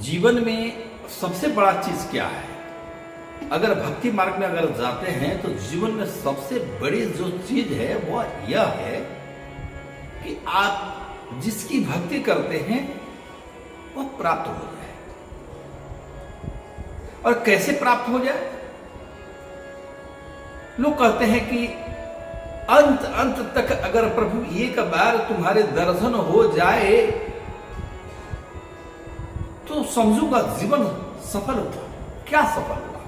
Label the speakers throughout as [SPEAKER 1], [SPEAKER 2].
[SPEAKER 1] जीवन में सबसे बड़ा चीज क्या है? अगर भक्ति मार्ग में अगर जाते हैं तो जीवन में सबसे बड़ी जो चीज है वह यह है कि आप जिसकी भक्ति करते हैं वह प्राप्त हो जाए। और कैसे प्राप्त हो जाए? लोग कहते हैं कि अंत अंत तक अगर प्रभु एक बार तुम्हारे दर्शन हो जाए तो समझूंगा जीवन सफल होगा। क्या सफल होगा?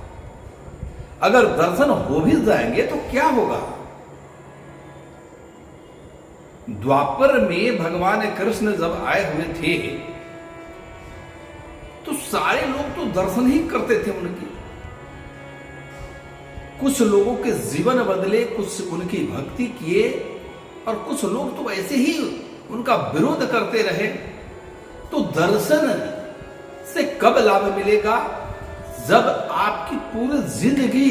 [SPEAKER 1] अगर दर्शन हो भी जाएंगे तो क्या होगा? द्वापर में भगवान कृष्ण जब आए हुए थे तो सारे लोग तो दर्शन ही करते थे उनकी। कुछ लोगों के जीवन बदले, कुछ उनकी भक्ति किए और कुछ लोग तो ऐसे ही उनका विरोध करते रहे। तो दर्शन से कब लाभ मिलेगा? जब आपकी पूरी जिंदगी,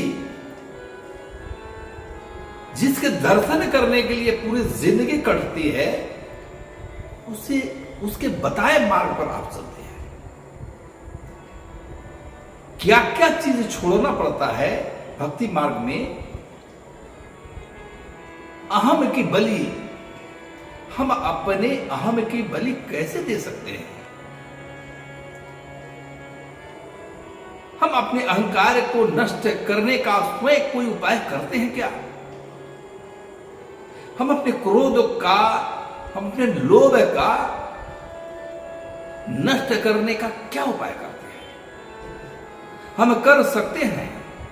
[SPEAKER 1] जिसके दर्शन करने के लिए पूरी जिंदगी कटती है, उसे उसके बताए मार्ग पर आप चलते हैं। क्या क्या चीज छोड़ना पड़ता है भक्ति मार्ग में? अहम की बलि, हम अपने अहम की बलि कैसे दे सकते हैं? हम अपने अहंकार को नष्ट करने का स्वयं कोई उपाय करते हैं क्या? हम अपने क्रोध का, हम अपने लोभ का नष्ट करने का क्या उपाय करते हैं? हम कर सकते हैं।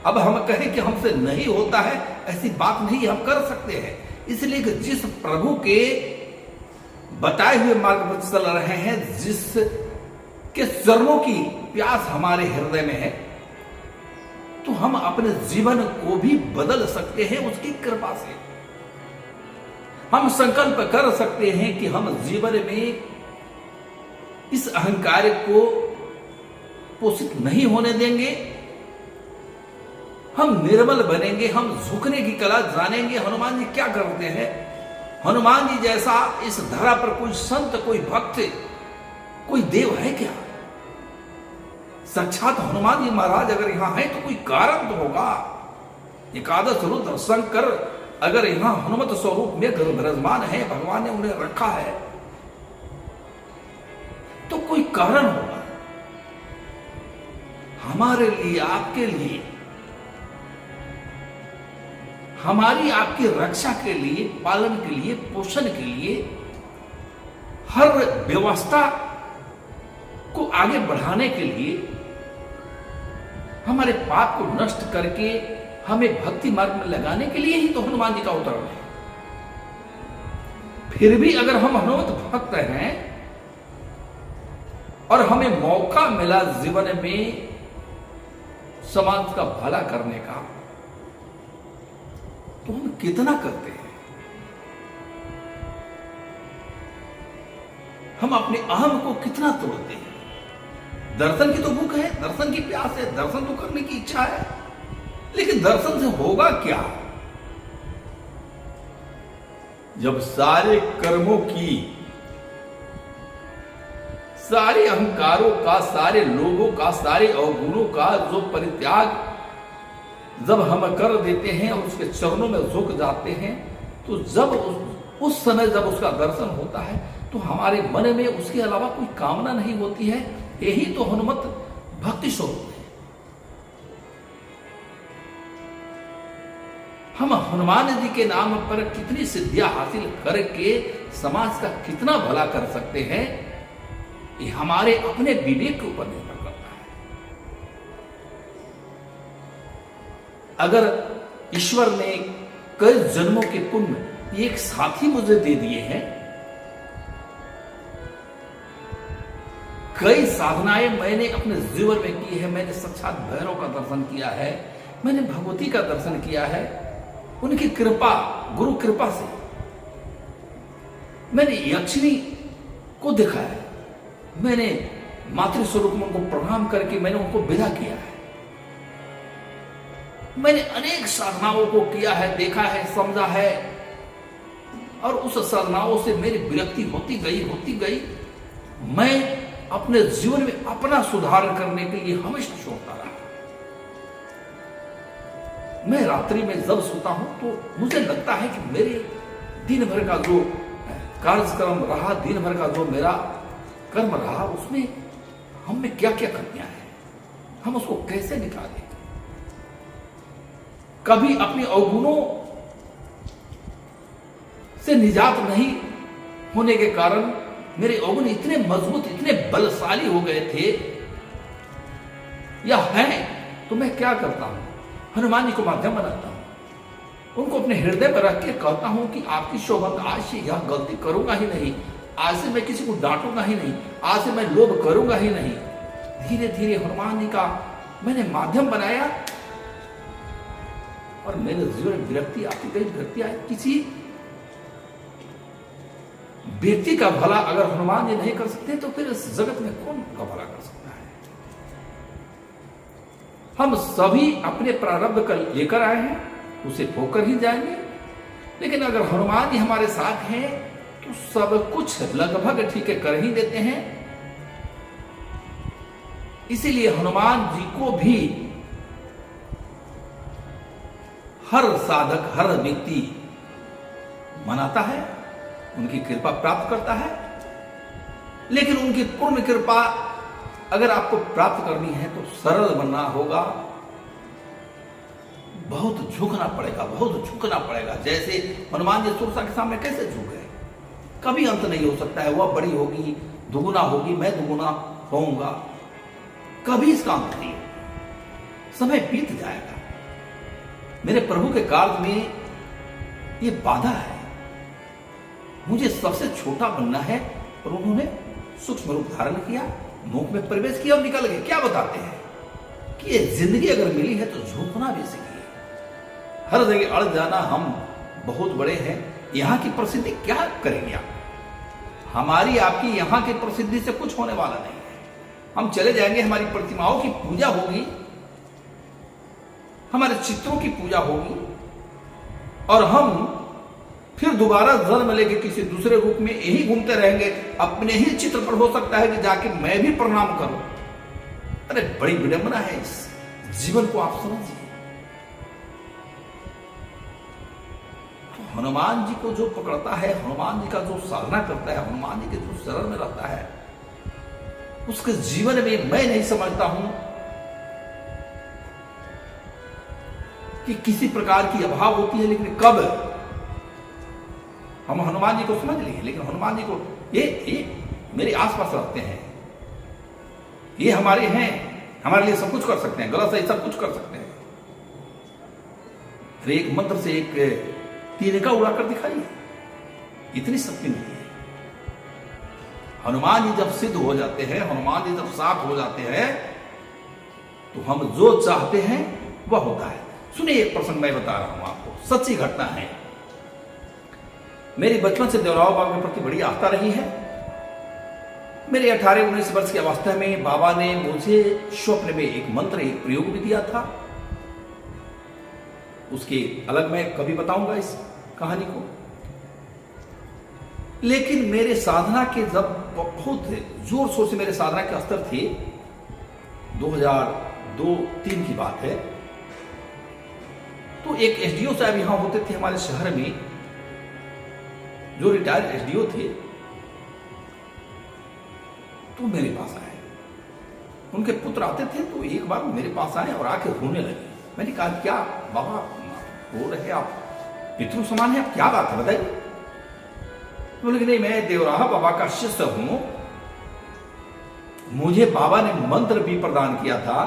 [SPEAKER 1] अब हम कहें कि हमसे नहीं होता है, ऐसी बात नहीं, हम कर सकते हैं। इसलिए कि जिस प्रभु के बताए हुए मार्ग पर चल रहे हैं, जिस के चरणों की प्यास हमारे हृदय में है, तो हम अपने जीवन को भी बदल सकते हैं उसकी कृपा से। हम संकल्प कर सकते हैं कि हम जीवन में इस अहंकार को पोषित नहीं होने देंगे। हम निर्मल बनेंगे, हम झुकने की कला जानेंगे। हनुमान जी क्या करते हैं? हनुमान जी जैसा इस धरा पर कोई संत, कोई भक्त, कोई देव है क्या? साक्षात हनुमान जी महाराज अगर यहां है तो कोई कारण तो होगा। एकादश रुद्र शंकर अगर यहां हनुमत स्वरूप में विराजमान है, भगवान ने उन्हें रखा है, तो कोई कारण होगा हमारे लिए, आपके लिए, हमारी आपकी रक्षा के लिए, पालन के लिए, पोषण के लिए, हर व्यवस्था को आगे बढ़ाने के लिए, हमारे पाप को नष्ट करके हमें भक्ति मार्ग में लगाने के लिए ही तो हनुमान जी का अवतरण है। फिर भी अगर हम हनुमत भक्त हैं और हमें मौका मिला जीवन में समाज का भला करने का, तो हम कितना करते हैं? हम अपने अहम को कितना तोड़ते हैं? दर्शन की तो भूख है, दर्शन की प्यास है, दर्शन तो करने की इच्छा है, लेकिन दर्शन से होगा क्या? जब सारे कर्मों की, सारे अहंकारों का, सारे लोगों का, सारे अवगुणों का जो परित्याग जब हम कर देते हैं और उसके चरणों में झुक जाते हैं, तो जब उस समय जब उसका दर्शन होता है तो हमारे मन में उसके अलावा कोई कामना नहीं होती है। यही तो हनुमत भक्ति स्वरूप है। हम हनुमान जी के नाम पर कितनी सिद्धियां हासिल करके समाज का कितना भला कर सकते हैं, ये हमारे अपने विवेक के ऊपर निर्भर करता है। अगर ईश्वर ने कई जन्मों के पुण्य एक साथी मुझे दे दिए हैं, कई साधनाएं मैंने अपने जीवन में की है, मैंने साक्षात भैरव का दर्शन किया है, मैंने भगवती का दर्शन किया है, उनकी कृपा, गुरु कृपा से मैंने यक्षिणी को देखा है, मैंने मातृ स्वरूप में उनको प्रणाम करके मैंने उनको विदा किया है, मैंने अनेक साधनाओं को किया है, देखा है, समझा है, और उस साधनाओं से मेरी विरक्ति होती गई। मैं अपने जीवन में अपना सुधार करने के लिए हमेशा सोचता रहा। मैं रात्रि में जब सोता हूं तो मुझे लगता है कि मेरे दिन भर का जो कार्यक्रम रहा, दिन भर का जो मेरा कर्म रहा, उसमें हम में क्या क्या कमियां हैं, हम उसको कैसे निकालें। कभी अपने अवगुणों से निजात नहीं होने के कारण मेरे अवगुण इतने मजबूत, इतने बलशाली हो गए थे या हैं, तो मैं क्या करता हूं, हनुमान जी को माध्यम बनाता हूं, उनको अपने हृदय पर रख के कहता हूं कि आपकी शोभा, आज से यह गलती करूंगा ही नहीं, आज से मैं किसी को डांटूंगा ही नहीं, आज से मैं लोभ करूंगा ही नहीं। धीरे धीरे हनुमान जी का मैंने माध्यम बनाया और मेरे जीवन में विरक्ति आती गई, विरक्ति आई। किसी व्यक्ति का भला अगर हनुमान जी नहीं कर सकते तो फिर इस जगत में कौन का भला कर सकता है। हम सभी अपने प्रारब्ध कर लेकर आए हैं, उसे भोगकर ही जाएंगे, लेकिन अगर हनुमान जी हमारे साथ हैं तो सब कुछ लगभग ठीक कर ही देते हैं। इसीलिए हनुमान जी को भी हर साधक, हर व्यक्ति मनाता है, उनकी कृपा प्राप्त करता है। लेकिन उनकी पूर्ण कृपा अगर आपको प्राप्त करनी है तो सरल बनना होगा, बहुत झुकना पड़ेगा, बहुत झुकना पड़ेगा। जैसे हनुमान जी सुरसा के सामने कैसे झुक गए, कभी अंत नहीं हो सकता है। वह बड़ी होगी, दुगुना होगी, मैं दुगुना होऊंगा, कभी इसका अंत नहीं होगा, समय बीत जाएगा। मेरे प्रभु के कार्य में ये बाधा है, मुझे सबसे छोटा बनना है, और उन्होंने सूक्ष्म रूप धारण किया, मुख में प्रवेश किया और निकल गए। क्या बताते हैं कि ये जिंदगी अगर मिली है तो झूठना भी सीखिए, हर जगह अड़ जाना, हम बहुत बड़े हैं, यहां की प्रसिद्धि क्या करेंगे आप, हमारी आपकी यहां की प्रसिद्धि से कुछ होने वाला नहीं है। हम चले जाएंगे, हमारी प्रतिमाओं की पूजा होगी, हमारे चित्रों की पूजा होगी, और हम फिर दोबारा जन्म लेके किसी दूसरे रूप में यही घूमते रहेंगे। अपने ही चित्र पर हो सकता है कि जाके मैं भी प्रणाम करूं। अरे बड़ी विडंबना है, इस जीवन को आप समझिए। तो हनुमान जी को जो पकड़ता है, हनुमान जी का जो साधना करता है, हनुमान जी के जो शरण में रहता है, उसके जीवन में मैं नहीं समझता हूं कि किसी प्रकार की अभाव होती है। लेकिन कब हम हनुमान जी को समझ लिए, लेकिन हनुमान जी को ये मेरे आसपास रहते हैं, ये हमारे हैं, हमारे लिए सब कुछ कर सकते हैं, गलत सही सब कुछ कर सकते हैं। अरे एक मंत्र से एक तीर का उड़ाकर दिखाइए, इतनी शक्ति नहीं है। हनुमान जी जब सिद्ध हो जाते हैं, हनुमान जी जब साथ हो जाते हैं, तो हम जो चाहते हैं वह होता है। सुनिए, एक प्रसंग मैं बता रहा हूं आपको, सच्ची घटना है। मेरी बचपन से देवराव बाबा के प्रति बड़ी आस्था रही है। मेरे 18-19 वर्ष की अवस्था में बाबा ने मुझे स्वप्न में एक मंत्र, एक प्रयोग भी दिया था। उसके अलग मैं कभी बताऊंगा इस कहानी को। लेकिन मेरे साधना के जब बहुत जोर शोर से मेरे साधना के स्तर थे, 2002-3 की बात है, तो एक एसडीओ साहब यहां होते थे हमारे शहर में, जो रिटायर्ड एसडीओ थे, तो मेरे पास आए। उनके पुत्र आते थे, तो एक बार मेरे पास आए और आके रोने लगे। मैंने कहा, क्या बाबा रो रहे, आप पितृ समान है, आप क्या बात है बताइए। तो बोले, नहीं मैं देवराहा बाबा का शिष्य हूं, मुझे बाबा ने मंत्र भी प्रदान किया था,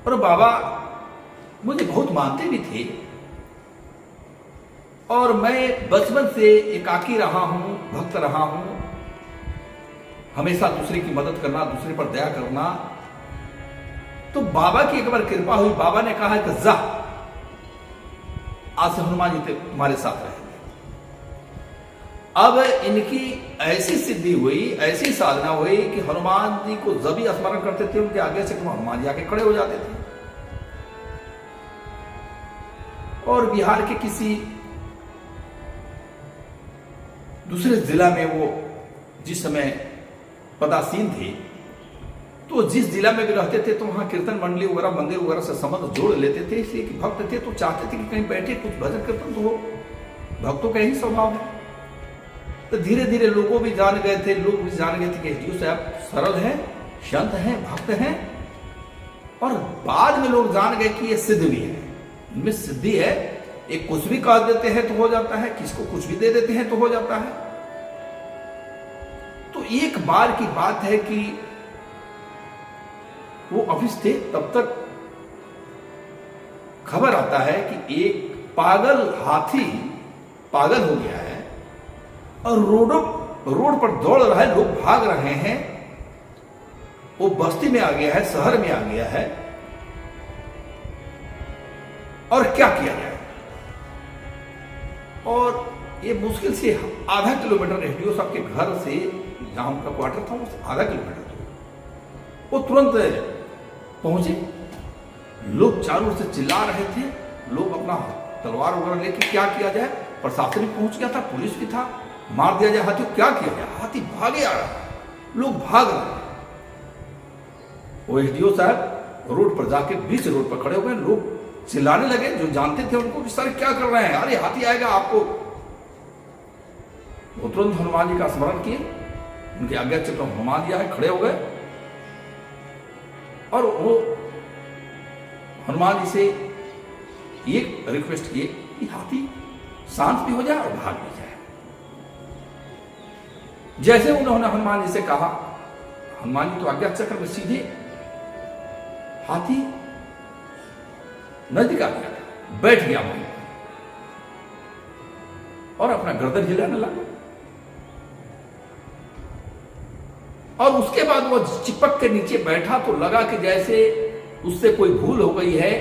[SPEAKER 1] और बाबा मुझे बहुत मानते भी थे, और मैं बचपन से एकाकी रहा हूं, भक्त रहा हूं, हमेशा दूसरे की मदद करना, दूसरे पर दया करना। तो बाबा की एक बार कृपा हुई, बाबा ने कहा कि जा, आज से हनुमान जी तुम्हारे साथ रहेंगे। अब इनकी ऐसी सिद्धि हुई, ऐसी साधना हुई कि हनुमान जी को जब भी स्मरण करते थे, उनके आगे से हनुमान जी आके खड़े हो जाते थे। और बिहार के किसी दूसरे जिला में वो जिस समय पदासीन थे, तो जिस जिला में भी रहते थे तो वहाँ कीर्तन मंडली वगैरह मंदिर वगैरह से संबंध जोड़ लेते थे, इसलिए कि भक्त थे तो चाहते थे कि कहीं बैठे कुछ भजन कीर्तन तो हो। भक्तों का यही स्वभाव है। तो धीरे धीरे लोगों भी जान गए थे, लोग भी जान गए थे कि एसडीओ साहब सरल है, शांत हैं, भक्त हैं। और बाद में लोग जान गए कि ये सिद्ध भी है, इनमें सिद्धि है। एक कुछ भी कह देते हैं तो हो जाता है, किसको कुछ भी दे देते हैं तो हो जाता है। तो एक बार की बात है कि वो ऑफिस थे, तब तक खबर आता है कि एक पागल हाथी पागल हो गया है और रोड पर दौड़ रहा है, लोग भाग रहे हैं। वो बस्ती में आ गया है, शहर में आ गया है। और क्या किया जाए? और ये मुश्किल से आधा किलोमीटर एसडीओ साहब के घर से, जहां उनका क्वार्टर था, वो आधा किलोमीटर दूर। वो तुरंत पहुंचे। लोग चारों ओर से चिल्ला रहे थे, लोग अपना तलवार वगैरह लेके क्या किया जाए। प्रशासन भी पहुंच गया था, पुलिस भी था, मार दिया जाए हाथी को, क्या किया जाए? हाथी भागे आ रहा है, लोग भाग रहे हैं। वो एसडीओ साहब रोड पर जाके बीच रोड पर खड़े हो गए। लोग चिल्लाने लगे, जो जानते थे उनको कि सर क्या कर रहे हैं, अरे हाथी आएगा आपको। वो तुरंत हनुमान जी का स्मरण किए, उनकी आज्ञा चक्र हनुमान जी आए, खड़े हो गए और वो हनुमान जी से एक रिक्वेस्ट किए कि हाथी शांत भी हो जाए और भाग भी जाए। जैसे उन्होंने हनुमान जी से कहा, हनुमान जी तो आज्ञा चक्र में सीधे, हाथी नजदीक आ गया, बैठ गया वहीं और अपना गर्दन हिलाने लगा। और उसके बाद वो चिपक के नीचे बैठा तो लगा कि जैसे उससे कोई भूल हो गई है,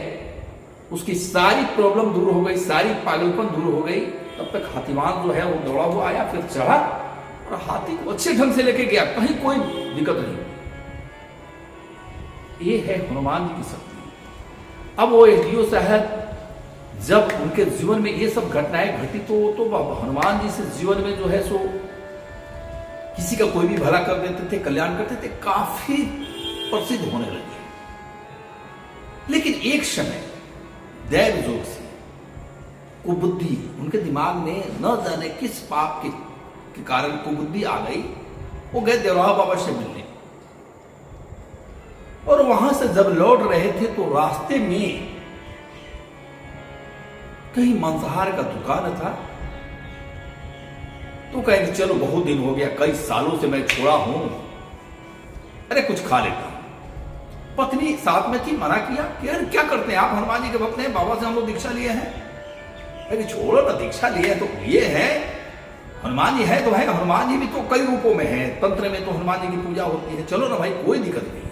[SPEAKER 1] उसकी सारी प्रॉब्लम दूर हो गई, सारी पागलपन दूर हो गई। तब तक हाथीवान जो है वो दौड़ा हुआ आया, फिर चढ़ा और हाथी को अच्छे ढंग से लेके गया, कहीं कोई दिक्कत नहीं। ये है हनुमान जी की शक्ति। अब वो एसडीओ साहब जब उनके जीवन में ये सब घटनाएं घटी तो हनुमान जी से जीवन में जो है सो किसी का कोई भी भला कर देते थे, कल्याण करते थे, काफी प्रसिद्ध होने लगे। लेकिन एक समय दैव जोग से कुबुद्धि उनके दिमाग में न जाने किस पाप के कारण कुबुद्धि आ गई। वो गए देवराव बाबा से मिलने और वहां से जब लौट रहे थे तो रास्ते में कहीं मांसाहार का दुकान था। तो कहेंगे चलो बहुत दिन हो गया, कई सालों से मैं छोड़ा हूं, अरे कुछ खा लेता। पत्नी साथ में थी, मना किया कि अरे क्या करते हैं आप, हनुमान जी के भक्त हैं, बाबा से हम लोग दीक्षा लिए हैं। अरे छोड़ो ना, दीक्षा लिए तो ये है, हनुमान जी है तो है। हनुमान जी भी तो कई रूपों में है, तंत्र में तो हनुमान जी की पूजा होती है, चलो ना भाई, कोई दिक्कत नहीं है।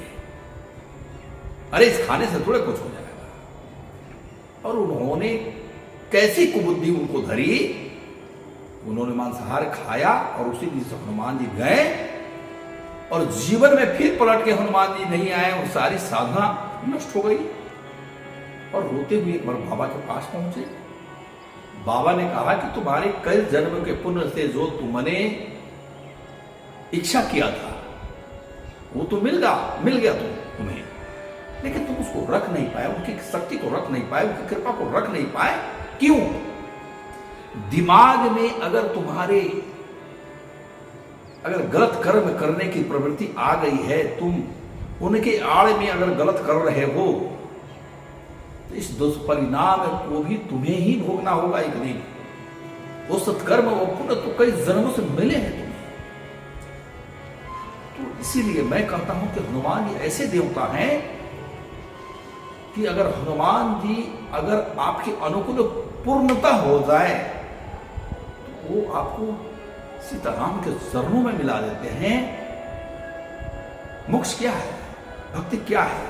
[SPEAKER 1] अरे इस खाने से थोड़े कुछ हो जाएगा। और उन्होंने कैसी कुबुद्धि उनको धरी, उन्होंने मांसाहार खाया और उसी दिन से हनुमान जी गए और जीवन में फिर पलट के हनुमान जी नहीं आए और सारी साधना नष्ट हो गई। और रोते हुए एक बार बाबा के पास पहुंचे। बाबा ने कहा कि तुम्हारे कई जन्म के पुण्य से जो तुमने इच्छा किया था वो तो मिल गया तुम्हें, लेकिन तुम उसको रख नहीं पाए, उनकी शक्ति को रख नहीं पाए, उनकी कृपा को रख नहीं पाए। क्यों? दिमाग में अगर तुम्हारे गलत कर्म करने की प्रवृत्ति आ गई है, तुम उनके आड़ में अगर गलत कर रहे हो तो इस दुष्परिणाम को भी तुम्हें ही भोगना होगा एक दिन। वो सत्कर्म वो पुण्य तो कई जन्मों से मिले हैं तुम्हें। तो इसीलिए मैं कहता हूं कि हनुमान जी ऐसे देवता हैं कि अगर हनुमान जी अगर आपके अनुकूल पूर्णता हो जाए तो वो आपको सीताराम के चरणों में मिला देते हैं। मोक्ष क्या है, भक्ति क्या है,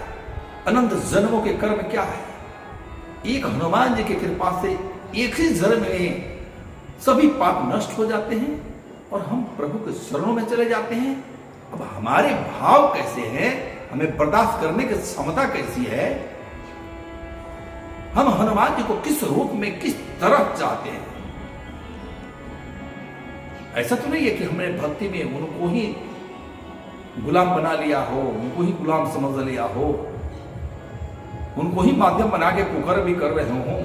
[SPEAKER 1] अनंत जन्मों के कर्म क्या है, एक हनुमान जी की कृपा से एक ही जन्म में सभी पाप नष्ट हो जाते हैं और हम प्रभु के चरणों में चले जाते हैं। अब हमारे भाव कैसे हैं, हमें बर्दाश्त करने की क्षमता कैसी है, हम हनुमान जी को किस रूप में किस तरह चाहते हैं। ऐसा तो नहीं है कि हमने भक्ति में उनको ही गुलाम बना लिया हो, उनको ही गुलाम समझ लिया हो, उनको ही माध्यम बना के कुकर भी कर रहे हो।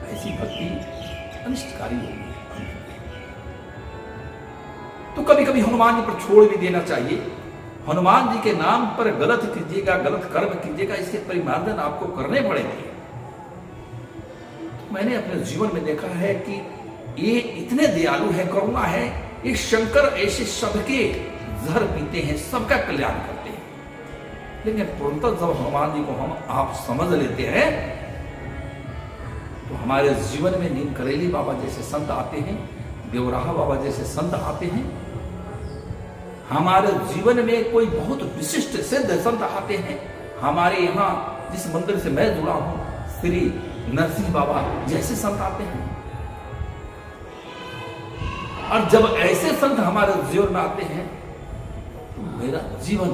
[SPEAKER 1] ऐसी भक्ति अनिष्टकारी होगी। तो कभी कभी हनुमान जी पर छोड़ भी देना चाहिए। हनुमान जी के नाम पर गलत कीजिएगा, गलत कर्म कीजिएगा, इसके परिमार्जन आपको करने पड़ेंगे। तो मैंने अपने जीवन में देखा है कि ये इतने दयालु है, करुणा है। ये शंकर ऐसे सबके जहर पीते हैं, सबका कल्याण करते हैं। लेकिन तुरंत जब हनुमान जी को हम आप समझ लेते हैं तो हमारे जीवन में नीम करेली बाबा जैसे संत आते हैं, देवराहा बाबा जैसे संत आते हैं, हमारे जीवन में कोई बहुत विशिष्ट सिद्ध संत आते हैं। हमारे यहाँ जिस मंदिर से मैं जुड़ा हूं, श्री नरसिंह बाबा जैसे संत आते हैं। और जब ऐसे संत हमारे जीवन में आते हैं तो मेरा जीवन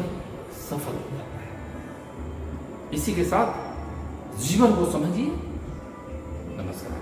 [SPEAKER 1] सफल हो जाता है। इसी के साथ जीवन को समझिए। नमस्कार।